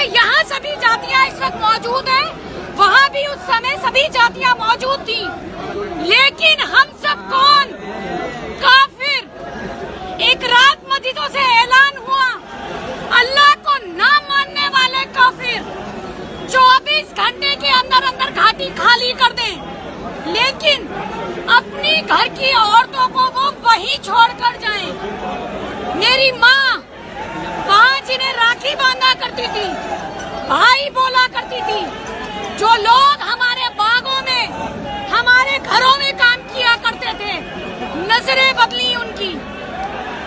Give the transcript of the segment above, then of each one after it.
यहाँ सभी जातियाँ इस वक्त मौजूद हैं, वहाँ भी उस समय सभी जातियाँ मौजूद थी, लेकिन हम सब कौन? काफिर। एक रात मस्जिदों से ऐलान हुआ, अल्लाह को ना मानने वाले काफिर 24 घंटे के अंदर अंदर घाटी खाली कर दें, लेकिन अपनी घर की औरतों को वो वहीं छोड़कर जाएं। मेरी माँ वहाँ जिन्हें राखी बांधा करती थी, भाई बोला करती थी, जो लोग हमारे बागों में, हमारे घरों में काम किया करते थे, नजरें बदली उनकी।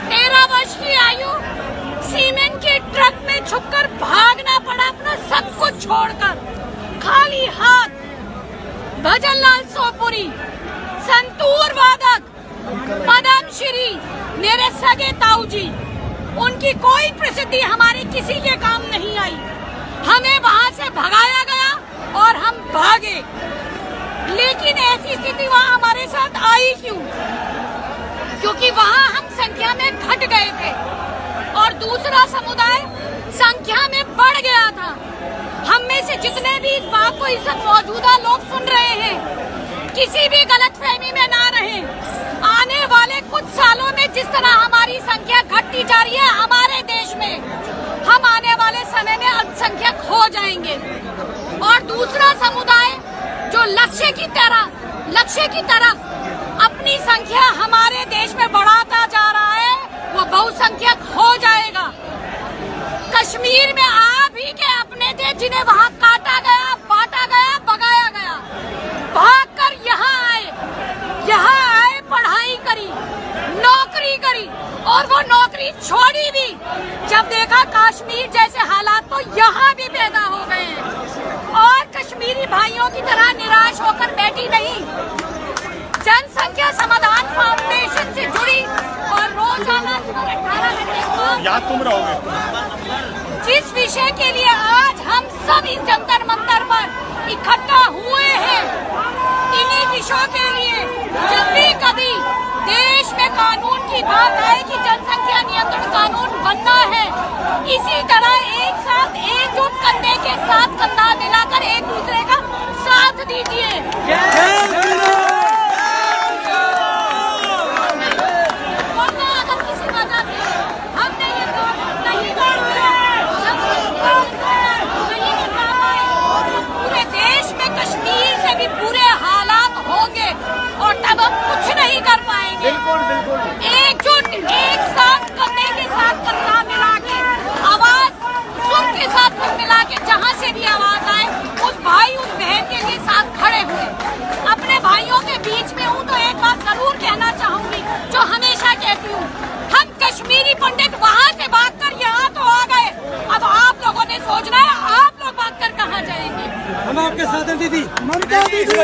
13 वर्ष की आयु, सीमेंट के ट्रक में छुपकर भागना पड़ा अपना सब कुछ छोड़कर, खाली हाथ। भजन लाल सोपुरी, संतूर वादक पदम श्री, मेरे सगे ताऊ जी, उनकी कोई प्रसिद्धि हमारे किसी के काम नहीं आई। हमें वहाँ से भगाया गया और हम भागे, लेकिन ऐसी स्थिति वहाँ हमारे साथ आई क्यों? क्योंकि वहाँ हम संख्या में घट गए थे और दूसरा समुदाय संख्या में बढ़ गया था। हम में से जितने भी इस बात को इस वक्त मौजूदा लोग सुन रहे हैं, किसी भी गलतफहमी में ना रहें। आने वाले कुछ सालों में जिस तरह हमारी संख्या घटती जा रही है हमारे देश में, हम आने वाले समय में अल्पसंख्यक हो जाएंगे। और दूसरा समुदाय जो लक्ष्य की तरफ अपनी संख्या हमारे देश में बढ़ाता जा रहा है, वो बहुसंख्यक हो जाएगा। कश्मीर में आप ही के अपने थे जिन्हें वहाँ काटा गया, बांटा गया, भगाया गया, भागकर यहाँ आए, पढ़ाई करी, नौकरी करी, और वो नौकरी छोड़ी भी जब देखा कश्मीर जैसे हालात, तो यहाँ भी पैदा हो गए हैं। और कश्मीरी भाइयों की तरह निराश होकर बैठी नहीं, जनसंख्या समाधान फाउंडेशन से जुड़ी और रोजाना 18 घंटे याद तुम रहोगे। जिस विषय के लिए आज हम सब इस जंतर मंतर पर इकट्ठा हुए हैं, इन्हीं विषयों के लिए जब भी कभी देश में कानून की बात आए कि जनसंख्या नियंत्रण कानून बनना है, इसी तरह एक साथ एकजुट कंधे के साथ कंधा मिलाकर एक दूसरे का साथ दीजिए। पूरे हालात होंगे और तब हम कुछ नहीं कर पाएंगे। बिल्कुल। एकजुट, एक साथ कंधे के साथ कंधा मिला के, आवाज सुर के साथ सुर मिला के, जहाँ से भी आवाज आए उस भाई उस बहन के साथ खड़े हुए। अपने भाइयों के बीच में हूँ तो एक बात जरूर कहना चाहूंगी, जो हमेशा कहती हूँ, हम कश्मीरी पंडित वहाँ से भागकर यहाँ तो आ गए, अब आप लोगों ने सोचना है आप लोग भागकर कहाँ जाएंगे। हम आपके साथ हैं दीदी, ममता दीदी।